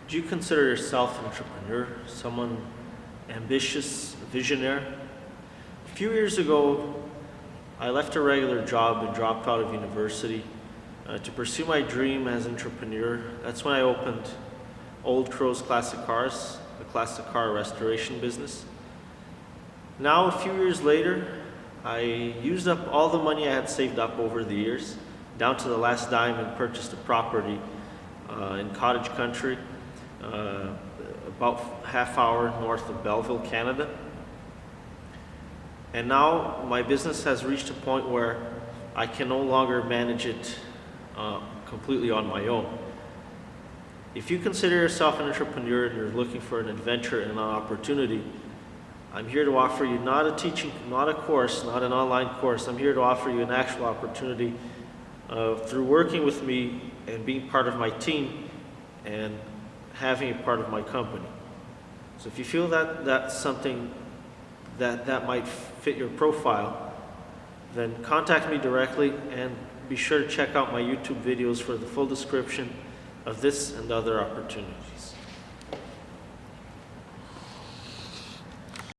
Do you consider yourself an entrepreneur, someone ambitious, visionary? A few years ago, I left a regular job and dropped out of university to pursue my dream as an entrepreneur. That's when I opened Old Crow's Classic Cars, a classic car restoration business. Now, a few years later, I used up all the money I had saved up over the years, down to the last dime, and purchased a property in cottage country, about half hour north of Belleville, Canada. And now my business has reached a point where I can no longer manage it completely on my own. If you consider yourself an entrepreneur and you're looking for an adventure and an opportunity, I'm here to offer you not a teaching, not a course, not an online course. I'm here to offer you an actual opportunity through working with me and being part of my team and having a part of my company. So if you feel that that's something that might fit your profile, then contact me directly, and be sure to check out my YouTube videos for the full description of this and other opportunities.